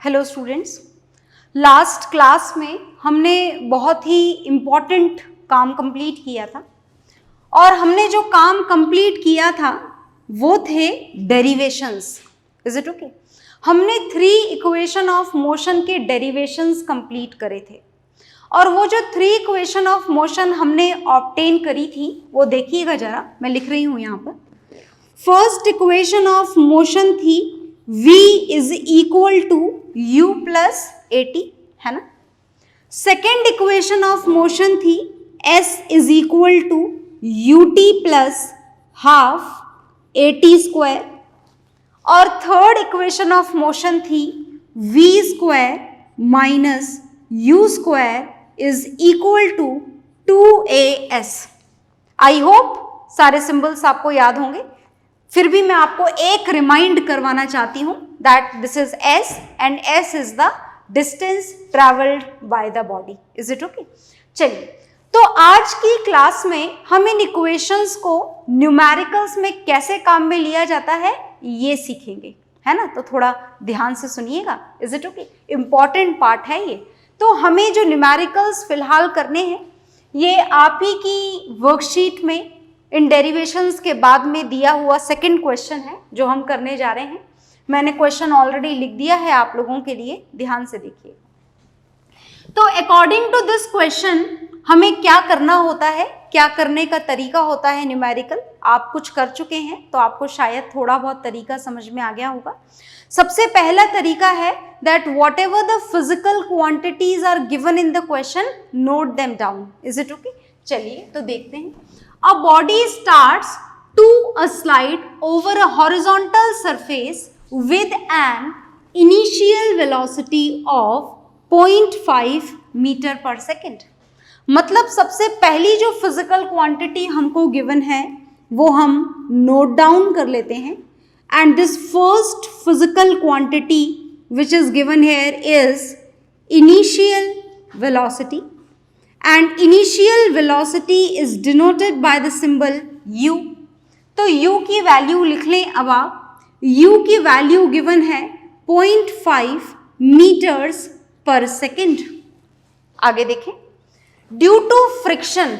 Hello students, last class में हमने बहुत ही इम्पॉर्टेंट काम कंप्लीट किया था और हमने जो काम कंप्लीट किया था वो थे डेरिवेशंस। Is it okay? हमने 3 इक्वेशन ऑफ मोशन के डेरिवेशंस कंप्लीट करे थे और वो जो 3 इक्वेशन ऑफ मोशन हमने ऑब्टेन करी थी वो देखिएगा जरा, मैं लिख रही हूँ यहाँ पर। फर्स्ट इक्वेशन ऑफ मोशन थी v is equal to u plus at, है ना। सेकेंड इक्वेशन ऑफ मोशन थी s is equal to ut plus half at square और थर्ड इक्वेशन ऑफ मोशन थी v square minus u square is equal to 2as। I hope सारे symbols आपको याद होंगे, फिर भी मैं आपको एक रिमाइंड करवाना चाहती हूं that this is s and s is the distance travelled by the body. Is it okay? चलिए, तो आज की क्लास में हम इन इक्वेशंस को न्यूमेरिकल्स में कैसे काम में लिया जाता है ये सीखेंगे, है ना। तो थोड़ा ध्यान से सुनिएगा। Is it okay? Important part है ये। तो हमें जो न्यूमेरिकल्स फिलहाल करने हैं ये आप ही की वर्कशीट में इन डेरिवेशंस के बाद में दिया हुआ सेकंड क्वेश्चन है जो हम करने जा रहे हैं। मैंने क्वेश्चन ऑलरेडी लिख दिया है आप लोगों के लिए, ध्यान से देखिए। तो अकॉर्डिंग टू दिस क्वेश्चन हमें क्या करना होता है, क्या करने का तरीका होता है न्यूमेरिकल। आप कुछ कर चुके हैं तो आपको शायद थोड़ा बहुत तरीका समझ में आ गया होगा। सबसे पहला तरीका है that whatever the physical quantities are given in the question, note them down. Is it okay? चलिए तो देखते हैं। A body starts to a slide over a horizontal surface with an initial velocity of 0.5 metre पर second. मतलब सबसे पहली जो physical quantity हमको गिवन है वो हम नोट डाउन कर लेते हैं। And this first physical quantity which is given here is initial velocity and initial velocity is denoted by the symbol u। तो u की वैल्यू लिख लें। अब आप u की वैल्यू गिवन है 0.5 मीटर्स पर सेकेंड। आगे देखें, ड्यू टू फ्रिक्शन,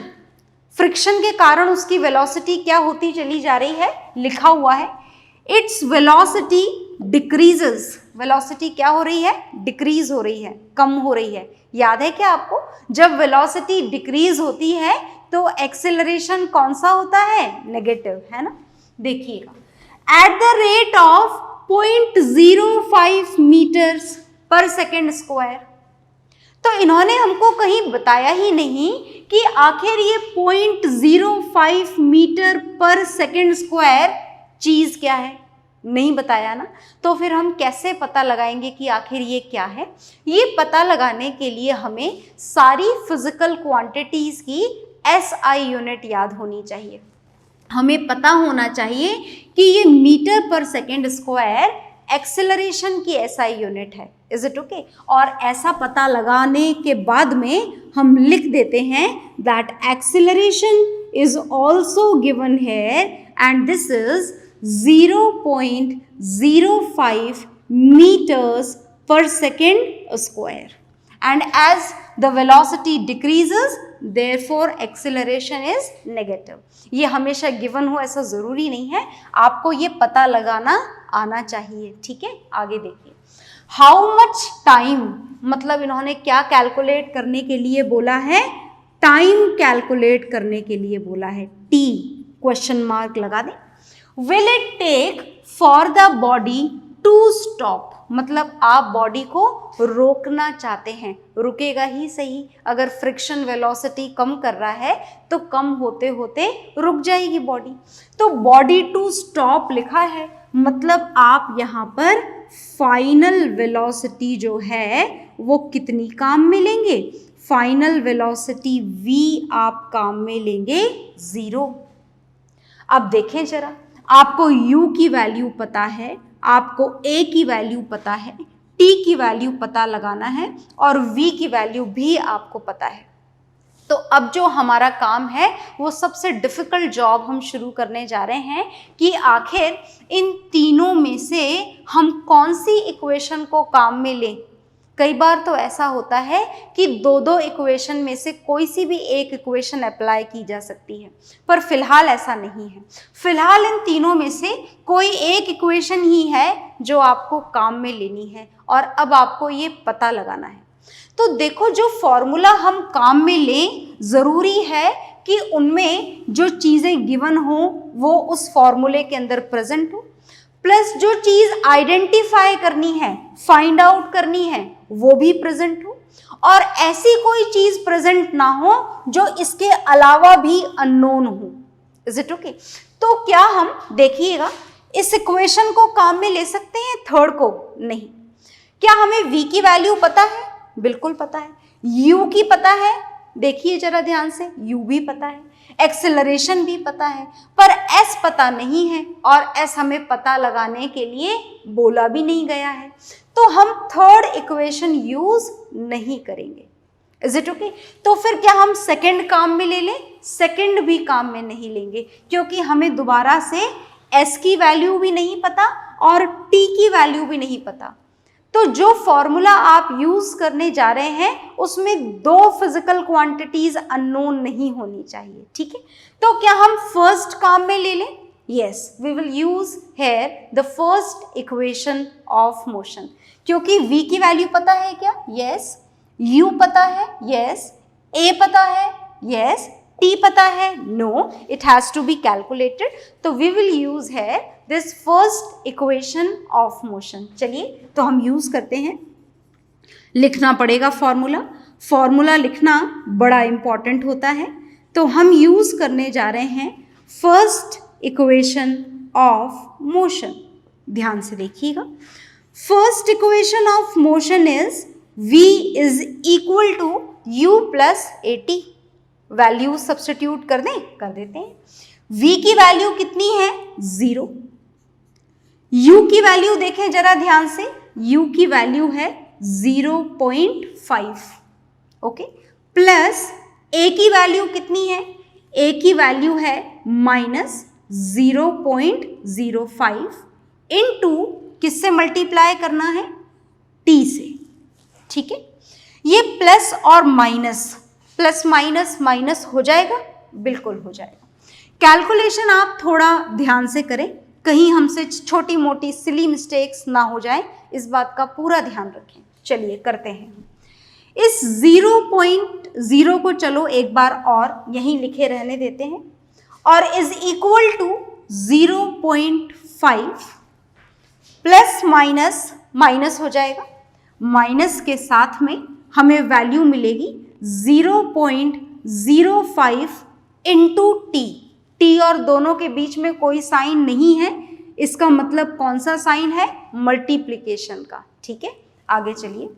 फ्रिक्शन के कारण उसकी वेलोसिटी क्या होती चली जा रही है, लिखा हुआ है इट्स वेलोसिटी डिक्रीजेस। वेलोसिटी क्या हो रही है? डिक्रीज हो रही है, कम हो रही है। याद है क्या आपको? जब वेलोसिटी डिक्रीज होती है तो एक्सेलरेशन कौन सा होता है? नेगेटिव, है ना। देखिएगा, at the rate of 0.05 metres पर सेकेंड स्क्वायर। तो इन्होंने हमको कहीं बताया ही नहीं कि आखिर ये 0.05 मीटर पर सेकेंड स्क्वायर चीज क्या है, नहीं बताया ना। तो फिर हम कैसे पता लगाएंगे कि आखिर ये क्या है? ये पता लगाने के लिए हमें सारी फिजिकल क्वांटिटीज की SI यूनिट याद होनी चाहिए। हमें पता होना चाहिए कि ये मीटर पर सेकेंड स्क्वायर एक्सेलरेशन की SI यूनिट है। Is it okay? और ऐसा पता लगाने के बाद में हम लिख देते हैं that acceleration is also given here and this is 0.05 meters per second square, and as the velocity decreases therefore acceleration is negative। ये हमेशा गिवन हो ऐसा जरूरी नहीं है, आपको ये पता लगाना आना चाहिए। ठीक है, आगे देखिए। हाउ मच टाइम, मतलब इन्होंने क्या कैलकुलेट करने के लिए बोला है? टाइम कैलकुलेट करने के लिए बोला है। टी क्वेश्चन मार्क लगा दें। Will it take for the body to stop, मतलब आप बॉडी को रोकना चाहते हैं, रुकेगा ही सही। अगर फ्रिक्शन वेलोसिटी कम कर रहा है तो कम होते होते रुक जाएगी बॉडी। तो बॉडी टू स्टॉप लिखा है, मतलब आप यहाँ पर फाइनल वेलोसिटी जो है वो कितनी काम में लेंगे? फाइनल वेलोसिटी v आप काम में लेंगे 0। अब देखें जरा, आपको u की वैल्यू पता है, आपको a की वैल्यू पता है, t की वैल्यू पता लगाना है और v की वैल्यू भी आपको पता है। तो अब जो हमारा काम है वो सबसे डिफिकल्ट जॉब हम शुरू करने जा रहे हैं कि आखिर इन तीनों में से हम कौन सी इक्वेशन को काम में लें। कई बार तो ऐसा होता है कि दो दो इक्वेशन में से कोई सी भी एक इक्वेशन अप्लाई की जा सकती है, पर फिलहाल ऐसा नहीं है। फिलहाल इन तीनों में से कोई एक इक्वेशन ही है जो आपको काम में लेनी है और अब आपको ये पता लगाना है। तो देखो, जो फॉर्मूला हम काम में लें, ज़रूरी है कि उनमें जो चीज़ें गिवन हो वो उस फॉर्मूले के अंदर प्रेजेंट हो, प्लस जो चीज़ आइडेंटिफाई करनी है, फाइंड आउट करनी है, वो भी प्रेजेंट हो, और ऐसी कोई चीज़ प्रेजेंट ना हो जो इसके अलावा भी अननोन हो। Is it okay? तो क्या हम देखिएगा इस इक्वेशन को काम में ले सकते हैं, थर्ड को नहीं। क्या हमें v की वैल्यू पता है? बिल्कुल पता है। u की पता है, देखिए जरा ध्यान से, u भी पता है, एक्सेलरेशन भी पता है, पर s पता नहीं है और s हमें पता लगाने के लिए बोला भी नहीं गया है, तो हम थर्ड इक्वेशन यूज नहीं करेंगे। Is it okay? तो फिर क्या हम सेकंड काम में ले लें? सेकंड भी काम में नहीं लेंगे, क्योंकि हमें दोबारा से s की वैल्यू भी नहीं पता और t की वैल्यू भी नहीं पता। तो जो फॉर्मूला आप यूज करने जा रहे हैं उसमें दो फिजिकल क्वांटिटीज अननोन नहीं होनी चाहिए, ठीक है? तो क्या हम फर्स्ट काम में ले लें? Yes, we will use here the first equation of motion, क्योंकि v की वैल्यू पता है क्या? यस। u पता है? यस। a पता है? यस। t पता है? No, it has to be calculated. तो we will use here this first equation of motion. चलिए तो हम यूज करते हैं, लिखना पड़ेगा फॉर्मूला। फॉर्मूला लिखना बड़ा इंपॉर्टेंट होता है, तो हम यूज करने जा रहे हैं फर्स्ट इक्वेशन ऑफ मोशन। ध्यान से देखिएगा, first equation of motion is v is equal to u plus at। Value substitute कर दें? कर देते हैं। v की वैल्यू कितनी है? 0। u की वैल्यू देखें जरा ध्यान से, u की वैल्यू है 0.5, ओके, प्लस a की वैल्यू कितनी है? a की वैल्यू है माइनस 0.05 इनटू किससे मल्टीप्लाई करना है? t से, ठीक है? ये प्लस और माइनस, प्लस माइनस माइनस हो जाएगा, बिल्कुल हो जाएगा। कैलकुलेशन आप थोड़ा ध्यान से करें, कहीं हमसे छोटी मोटी सिली मिस्टेक्स ना हो जाए, इस बात का पूरा ध्यान रखें। चलिए करते हैं। इस 0.0 को चलो एक बार और यहीं लिखे रहने देते हैं, और is equal to 0.5 plus minus minus हो जाएगा, माइनस के साथ में हमें वैल्यू मिलेगी 0.05 इंटू टी। टी और दोनों के बीच में कोई साइन नहीं है, इसका मतलब कौन सा साइन है? मल्टीप्लिकेशन का, ठीक है? आगे चलिए,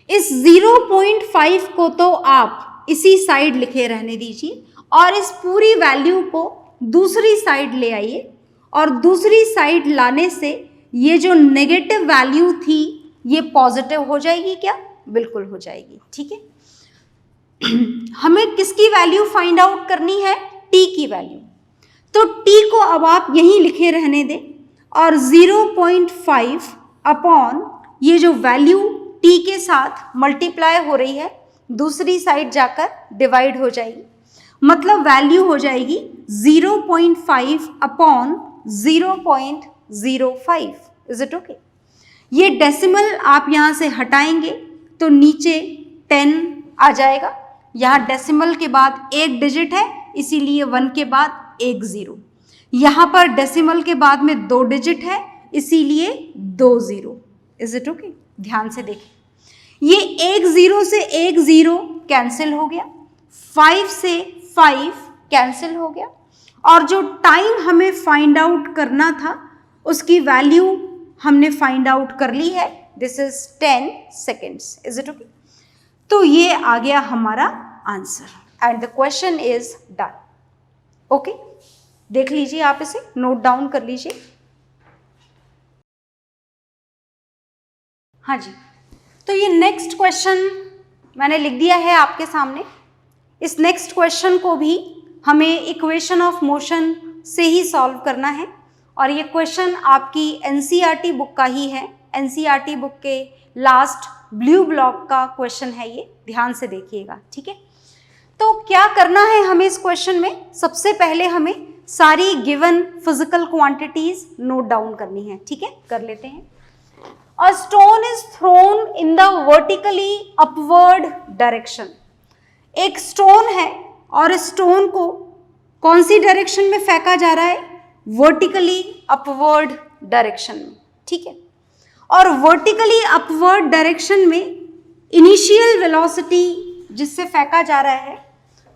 इस 0.5 को तो आप इसी साइड लिखे रहने दीजिए और इस पूरी वैल्यू को दूसरी साइड ले आइए, और दूसरी साइड लाने से ये जो नेगेटिव वैल्यू थी ये पॉजिटिव हो जाएगी क्या? बिल्कुल हो जाएगी, ठीक है? हमें किसकी वैल्यू फाइंड आउट करनी है? टी की वैल्यू। तो टी को अब आप यहीं लिखे रहने दें, और 0.5 अपॉन ये जो वैल्यू टी के साथ मल्टीप्लाई हो रही है दूसरी साइड जाकर डिवाइड हो जाएगी, मतलब वैल्यू हो जाएगी 0.5 अपॉन 0.05। Is it okay? ये डेसिमल आप यहाँ से हटाएंगे तो नीचे 10 आ जाएगा। यहाँ डेसिमल के बाद एक डिजिट है, इसीलिए 1 के बाद एक 0। यहाँ पर डेसिमल के बाद में 2 डिजिट है, इसीलिए 2 0। Is it okay? ध्यान से देखें, ये एक 0 से एक 0 कैंसिल हो गया, 5 से 5 कैंसिल हो गया, और जो टाइम हमें फाइंड आउट करना था उसकी वैल्यू हमने फाइंड आउट कर ली है, this is 10 seconds. Is it okay? तो ये आ गया हमारा answer and the question is done. Okay, देख लीजिए, आप इसे नोट डाउन कर लीजिए। हाँ जी, तो ये नेक्स्ट क्वेश्चन मैंने लिख दिया है आपके सामने। इस नेक्स्ट क्वेश्चन को भी हमें इक्वेशन ऑफ मोशन से ही सॉल्व करना है और ये क्वेश्चन आपकी एनसीईआरटी बुक का ही है। एनसीईआरटी बुक के लास्ट ब्लू ब्लॉक का क्वेश्चन है ये, ध्यान से देखिएगा, ठीक है। तो क्या करना है हमें इस क्वेश्चन में, सबसे पहले हमें सारी given physical quantities note down करनी है, ठीक है, कर लेते हैं। A stone is thrown in the vertically upward direction. एक स्टोन है और इस स्टोन को कौन सी डायरेक्शन में फेंका जा रहा है, वर्टिकली अपवर्ड डायरेक्शन में, ठीक है। और वर्टिकली अपवर्ड डायरेक्शन में इनिशियल वेलोसिटी जिससे फेंका जा रहा है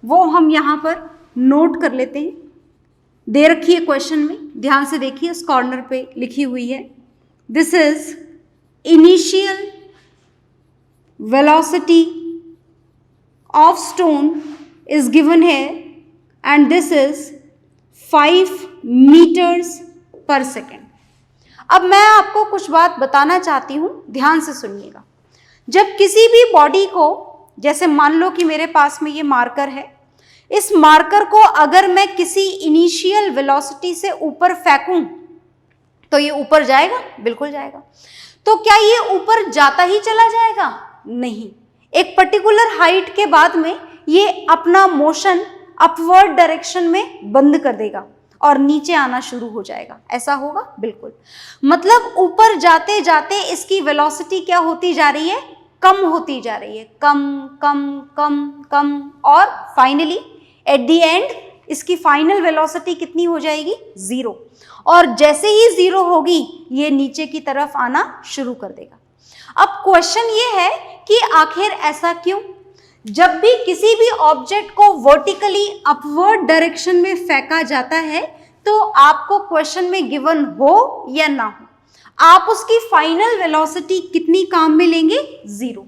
वो हम यहाँ पर नोट कर लेते हैं। दे रखी है क्वेश्चन में, ध्यान से देखिए, इस कॉर्नर पे लिखी हुई है, this is initial velocity of stone is given है एंड दिस इज 5 मीटर्स पर सेकेंड। अब मैं आपको कुछ बात बताना चाहती हूं, ध्यान से सुनिएगा। जब किसी भी बॉडी को, जैसे मान लो कि मेरे पास में ये मार्कर है, इस मार्कर को अगर मैं किसी इनिशियल वेलोसिटी से ऊपर फेंकूं तो ये ऊपर जाएगा, बिल्कुल जाएगा। तो क्या ये ऊपर जाता ही चला जाएगा? नहीं, एक पर्टिकुलर हाइट के बाद में ये अपना मोशन अपवर्ड डायरेक्शन में बंद कर देगा और नीचे आना शुरू हो जाएगा। ऐसा होगा? बिल्कुल। मतलब ऊपर जाते जाते इसकी वेलोसिटी क्या होती जा रही है, कम होती जा रही है, कम कम कम कम, और फाइनली एट द एंड इसकी फाइनल वेलोसिटी कितनी हो जाएगी, 0। और जैसे ही 0 होगी ये नीचे की तरफ आना शुरू कर देगा। अब क्वेश्चन ये है कि आखिर ऐसा क्यों? जब भी किसी भी ऑब्जेक्ट को वर्टिकली अपवर्ड डायरेक्शन में फेंका जाता है तो आपको क्वेश्चन में गिवन हो या ना हो, आप उसकी फाइनल वेलोसिटी कितनी काम में लेंगे, 0।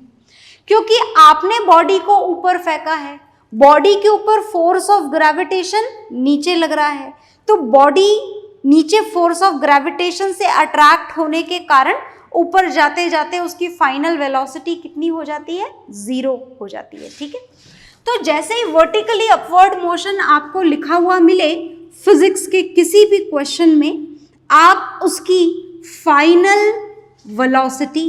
क्योंकि आपने बॉडी को ऊपर फेंका है, बॉडी के ऊपर फोर्स ऑफ ग्रेविटेशन नीचे लग रहा है, तो बॉडी नीचे फोर्स ऑफ ग्रेविटेशन से अट्रैक्ट होने के कारण ऊपर जाते जाते उसकी फाइनल वेलोसिटी कितनी हो जाती है, 0 हो जाती है, ठीक है। तो जैसे ही वर्टिकली अपवर्ड मोशन आपको लिखा हुआ मिले फिजिक्स के किसी भी क्वेश्चन में, आप उसकी फाइनल वेलोसिटी,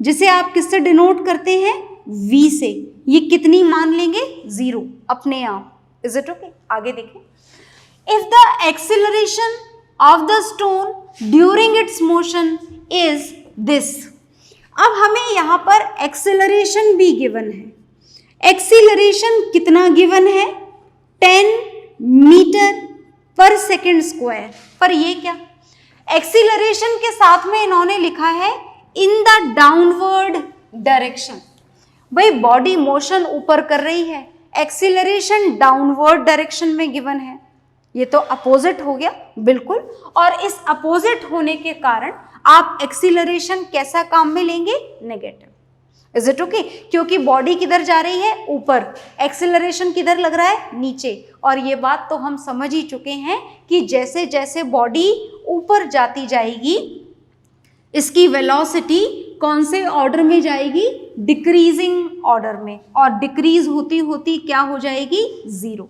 जिसे आप किससे डिनोट करते हैं, v से, ये कितनी मान लेंगे, 0 अपने आप। Is it okay? आगे देखें। If the acceleration of the stone during its motion is this. अब हमें यहाँ पर एक्सेलरेशन भी गिवन है। एक्सेलरेशन कितना गिवन है, 10 मीटर पर सेकेंड स्क्वायर। पर ये क्या, एक्सीलरेशन के साथ में इन्होंने लिखा है इन द डाउनवर्ड डायरेक्शन। भाई बॉडी मोशन ऊपर कर रही है, एक्सीलरेशन डाउनवर्ड डायरेक्शन में गिवन है, ये तो अपोजिट हो गया, बिल्कुल। और इस अपोजिट होने के कारण आप एक्सीलरेशन कैसा काम में लेंगे, नेगेटिव। Is it okay? क्योंकि बॉडी किधर जा रही है, ऊपर, एक्सीलरेशन किधर लग रहा है, नीचे। और ये बात तो हम समझ ही चुके हैं कि जैसे जैसे बॉडी ऊपर जाती जाएगी इसकी वेलोसिटी कौन से ऑर्डर में जाएगी, डिक्रीजिंग ऑर्डर में, और डिक्रीज होती होती क्या हो जाएगी, 0।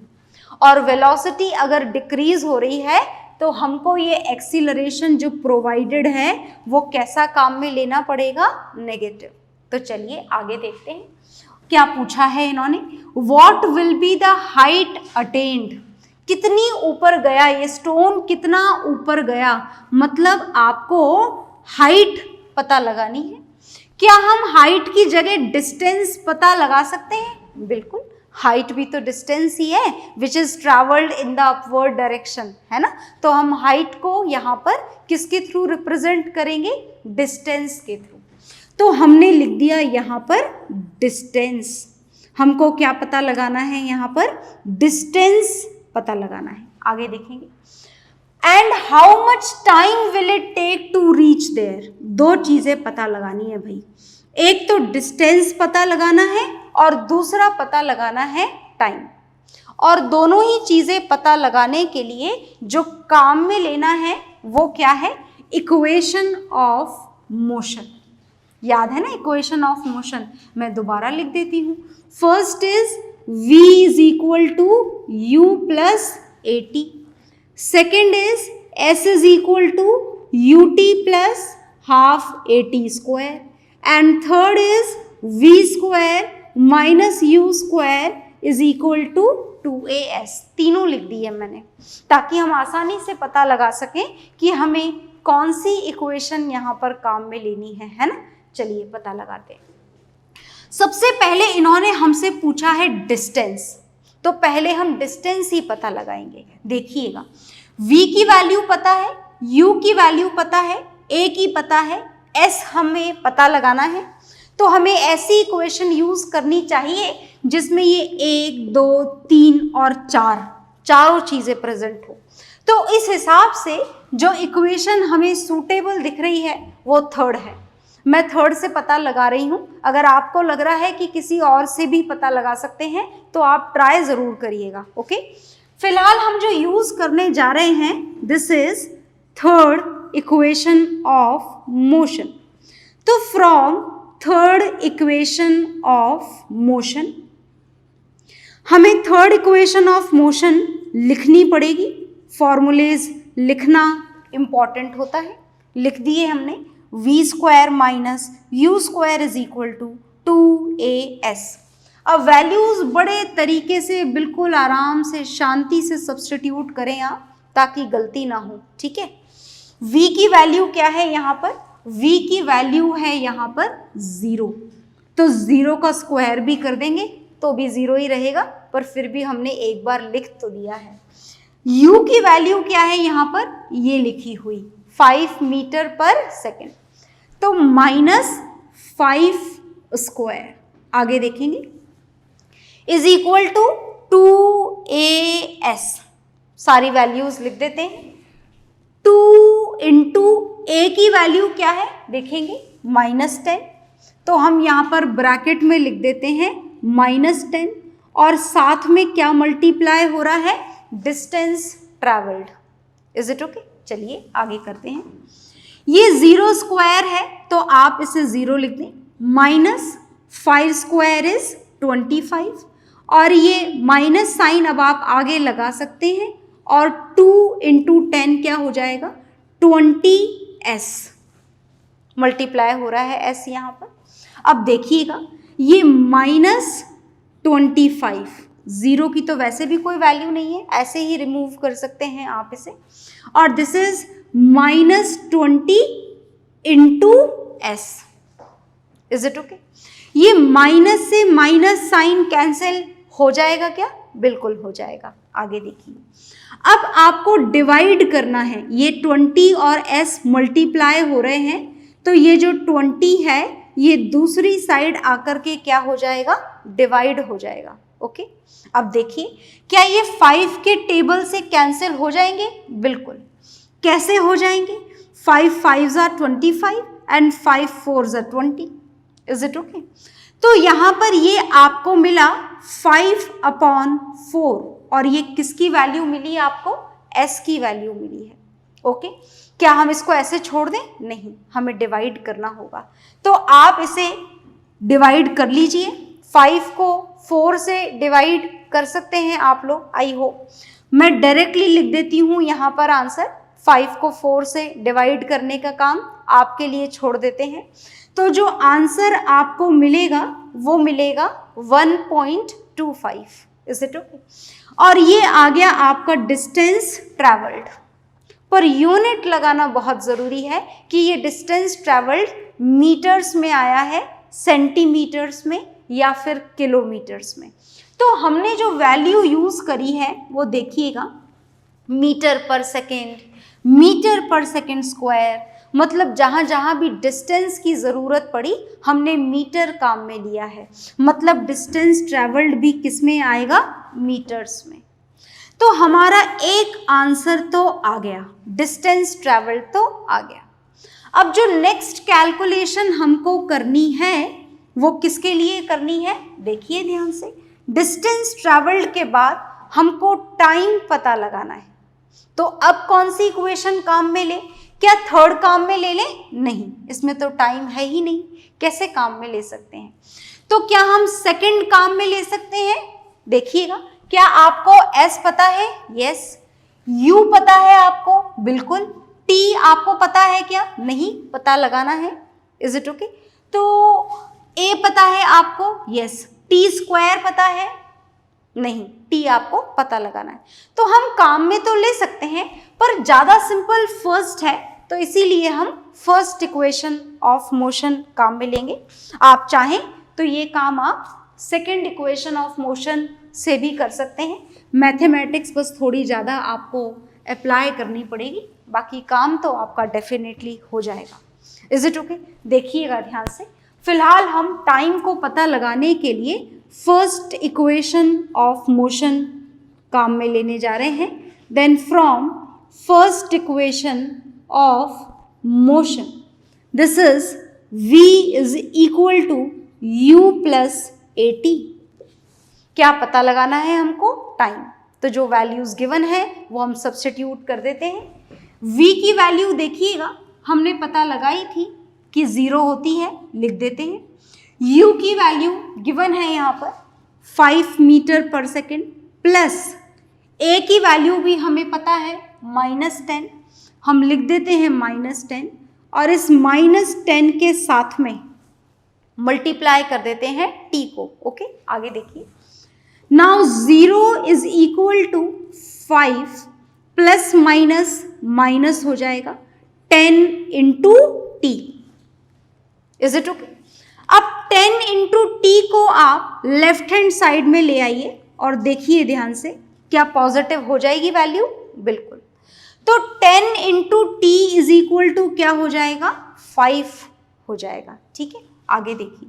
और वेलोसिटी अगर डिक्रीज हो रही है तो हमको ये एक्सीलरेशन जो प्रोवाइडेड है वो कैसा काम में लेना पड़ेगा, नेगेटिव। तो चलिए आगे देखते हैं क्या पूछा है इन्होंने। What will be the height attend, कितनी ऊपर गया ये स्टोन, कितना ऊपर गया, मतलब आपको हाइट पता लगानी है। क्या हम हाइट की जगह डिस्टेंस पता लगा सकते हैं, बिल्कुल। हाइट भी तो डिस्टेंस ही है which is travelled in the upward direction, है ना। तो हम हाइट को यहाँ पर किसके थ्रू रिप्रेजेंट करेंगे, डिस्टेंस के थ्रू। तो हमने लिख दिया यहाँ पर डिस्टेंस। हमको क्या पता लगाना है, यहाँ पर डिस्टेंस पता लगाना है। आगे देखेंगे। And how much time will it take to reach there, दो चीजें पता लगानी है भाई। एक तो डिस्टेंस पता लगाना है और दूसरा पता लगाना है टाइम। और दोनों ही चीजें पता लगाने के लिए जो काम में लेना है वो क्या है, इक्वेशन ऑफ मोशन। याद है ना इक्वेशन ऑफ मोशन, मैं दोबारा लिख देती हूँ। First is v is equal to u plus at. Second is s is equal to ut plus half at square. And third is v square minus u square is equal to 2as. तीनों लिख दी है मैंने ताकि हम आसानी से पता लगा सकें कि हमें कौन सी इक्वेशन यहाँ पर काम में लेनी है ना। चलिए पता लगाते हैं। सबसे पहले इन्होंने हमसे पूछा है डिस्टेंस, तो पहले हम डिस्टेंस ही पता लगाएंगे। देखिएगा, v की वैल्यू पता है, u की वैल्यू पता है, a की पता है, s हमें पता लगाना है। तो हमें ऐसी इक्वेशन यूज करनी चाहिए जिसमें ये 1, 2, 3 और 4 चारों चीजें प्रेजेंट हो। तो इस हिसाब से जो इक्वेशन हमें सूटेबल दिख रही है वो थर्ड है। मैं थर्ड से पता लगा रही हूँ। अगर आपको लग रहा है कि किसी और से भी पता लगा सकते हैं तो आप ट्राई जरूर करिएगा। ओके, फिलहाल हम जो यूज करने जा रहे हैं, this is third equation of motion. तो from third equation of motion हमें थर्ड इक्वेशन ऑफ मोशन लिखनी पड़ेगी। फॉर्मूलेज लिखना इंपॉर्टेंट होता है। लिख दिए हमने, v square minus u square is equal to 2as। अब वैल्यूज बड़े तरीके से बिल्कुल आराम से शांति से सब्स्टिट्यूट करें आप ताकि गलती ना हो। ठीक है, v की वैल्यू क्या है यहाँ पर? v की वैल्यू है यहाँ पर 0, तो 0 का स्क्वायर भी कर देंगे तो भी 0 ही रहेगा, पर फिर भी हमने एक बार लिख तो दिया है। u की वैल्यू क्या है यहाँ पर? ये लिखी हुई 5 मीटर पर सेकेंड, तो -5 स्क्वायर आगे देखेंगे इज इक्वल टू 2as। सारी वैल्यूज लिख देते हैं। 2 इंटू a की वैल्यू क्या है देखेंगे, -10, तो हम यहाँ पर ब्रैकेट में लिख देते हैं -10 और साथ में क्या मल्टीप्लाई हो रहा है? Distance travelled. Is it okay? चलिए आगे करते हैं। ये 0 स्क्वायर है तो आप इसे 0 लिख दें, -5 स्क्वायर इज 25 और ये माइनस साइन अब आप आगे लगा सकते हैं और 2 इंटू 10 क्या हो जाएगा? 20s। मल्टीप्लाई हो रहा है s यहाँ पर। अब देखिएगा ये -25, 0 की तो वैसे भी कोई वैल्यू नहीं है, ऐसे ही रिमूव कर सकते हैं आप इसे, और this is -20 into s। Is it okay? ये माइनस से माइनस साइन कैंसिल हो जाएगा क्या? बिल्कुल हो जाएगा। आगे देखिए, अब आपको डिवाइड करना है। ये 20 और s मल्टीप्लाई हो रहे हैं, तो ये जो 20 है ये दूसरी साइड आकर के क्या हो जाएगा? डिवाइड हो जाएगा। ओके, अब देखिए क्या ये 5 के टेबल से कैंसिल हो जाएंगे? बिल्कुल। कैसे हो जाएंगे? 5 5s are 25 and 5 4s are 20। Is it okay? तो यहाँ पर ये आपको मिला 5/4 और ये किसकी वैल्यू मिली आपको? s की वैल्यू मिली है। ओके, क्या हम इसको ऐसे छोड़ दें? नहीं, हमें डिवाइड करना होगा। तो आप इसे डिवाइड कर लीजिए। 5 को 4 से डिवाइड कर सकते हैं आप लोग, आई होप। मैं डायरेक्टली लिख देती हूँ यहाँ पर आंसर। 5 को 4 से डिवाइड करने का काम आपके लिए छोड़ देते हैं। तो जो आंसर आपको मिलेगा वो मिलेगा 1.25। Is it okay? और ये आ गया आपका डिस्टेंस ट्रैवल्ड। पर यूनिट लगाना बहुत ज़रूरी है कि ये डिस्टेंस ट्रैवल्ड मीटर्स में आया है, सेंटीमीटर्स में या फिर किलोमीटर्स में। तो हमने जो वैल्यू यूज़ करी है वो देखिएगा, मीटर पर सेकेंड स्क्वायर, मतलब जहाँ जहाँ भी डिस्टेंस की ज़रूरत पड़ी हमने मीटर काम में लिया है। मतलब डिस्टेंस ट्रैवल्ड भी किस में आएगा? मीटर्स में। तो हमारा एक आंसर तो आ गया, डिस्टेंस ट्रैवल्ड तो आ गया। अब जो नेक्स्ट कैलकुलेशन हमको करनी है वो किसके लिए करनी है? देखिए ध्यान से, डिस्टेंस ट्रैवल्ड के बाद हमको टाइम पता लगाना है। तो अब कौन सी इक्वेशन काम में ले? क्या थर्ड काम में ले लें? नहीं, इसमें तो टाइम है ही नहीं, कैसे काम में ले सकते हैं? तो क्या हम सेकंड काम में ले सकते हैं? देखिएगा, क्या आपको S पता है? यस। U पता है आपको? बिल्कुल। T आपको पता है क्या? नहीं, पता लगाना है। Is it okay? तो A पता है आपको? यस। T स्क्वायर पता है? नहीं, T आपको पता लगाना है। तो हम काम में तो ले सकते हैं, पर ज्यादा सिंपल फर्स्ट है, तो इसीलिए हम फर्स्ट इक्वेशन ऑफ मोशन काम में लेंगे। आप चाहें तो ये काम आप सेकेंड इक्वेशन ऑफ मोशन से भी कर सकते हैं। मैथमेटिक्स बस थोड़ी ज़्यादा आपको अप्लाई करनी पड़ेगी, बाकी काम तो आपका डेफिनेटली हो जाएगा। Is it okay? देखिएगा ध्यान से। फिलहाल हम टाइम को पता लगाने के लिए फर्स्ट इक्वेशन ऑफ मोशन काम में लेने जा रहे हैं। Then from first equation of motion, this is v is equal to u plus at। क्या पता लगाना है हमको? टाइम। तो जो वैल्यूज गिवन है वो हम सब्स्टिट्यूट कर देते हैं। v की वैल्यू देखिएगा, हमने पता लगाई थी कि 0 होती है, लिख देते हैं। u की वैल्यू गिवन है यहाँ पर 5 मीटर पर सेकेंड, प्लस a की वैल्यू भी हमें पता है -10, हम लिख देते हैं -10, और इस -10 के साथ में मल्टीप्लाई कर देते हैं t को। ओके, आगे देखिए। Now 0 is equal to 5 plus minus minus हो जाएगा 10 into T. Is it okay? अब 10 इंटू टी को आप लेफ्ट हैंड साइड में ले आइए और देखिए ध्यान से, क्या पॉजिटिव हो जाएगी वैल्यू? बिल्कुल। तो 10 into T is equal to क्या हो जाएगा? 5 हो जाएगा। ठीक है, आगे देखिए।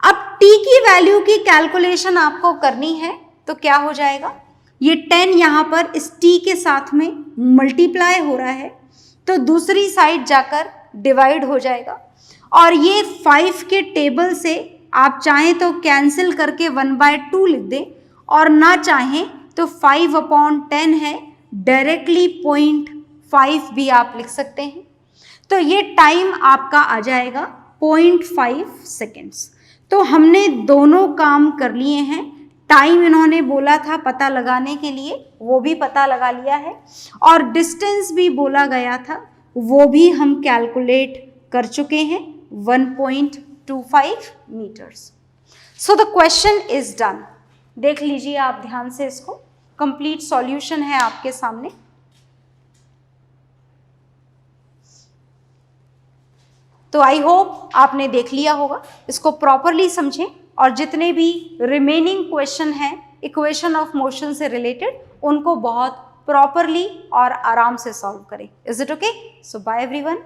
अब t की वैल्यू की कैलकुलेशन आपको करनी है, तो क्या हो जाएगा? ये 10 यहाँ पर इस t के साथ में मल्टीप्लाई हो रहा है, तो दूसरी साइड जाकर डिवाइड हो जाएगा, और ये 5 के टेबल से आप चाहें तो कैंसिल करके 1/2 लिख दें, और ना चाहें तो 5/10 है, डायरेक्टली 0.5 भी आप लिख सकते हैं। तो ये टाइम आपका आ जाएगा 0.5 सेकेंड्स। तो हमने दोनों काम कर लिए हैं। टाइम इन्होंने बोला था पता लगाने के लिए, वो भी पता लगा लिया है, और डिस्टेंस भी बोला गया था, वो भी हम कैलकुलेट कर चुके हैं, 1.25 metres. So the question is done. देख लीजिए आप ध्यान से इसको, कंप्लीट सॉल्यूशन है आपके सामने। तो आई होप आपने देख लिया होगा, इसको प्रॉपरली समझें, और जितने भी रिमेनिंग क्वेश्चन हैं इक्वेशन ऑफ मोशन से रिलेटेड, उनको बहुत प्रॉपरली और आराम से सॉल्व करें। Is it okay? So bye everyone.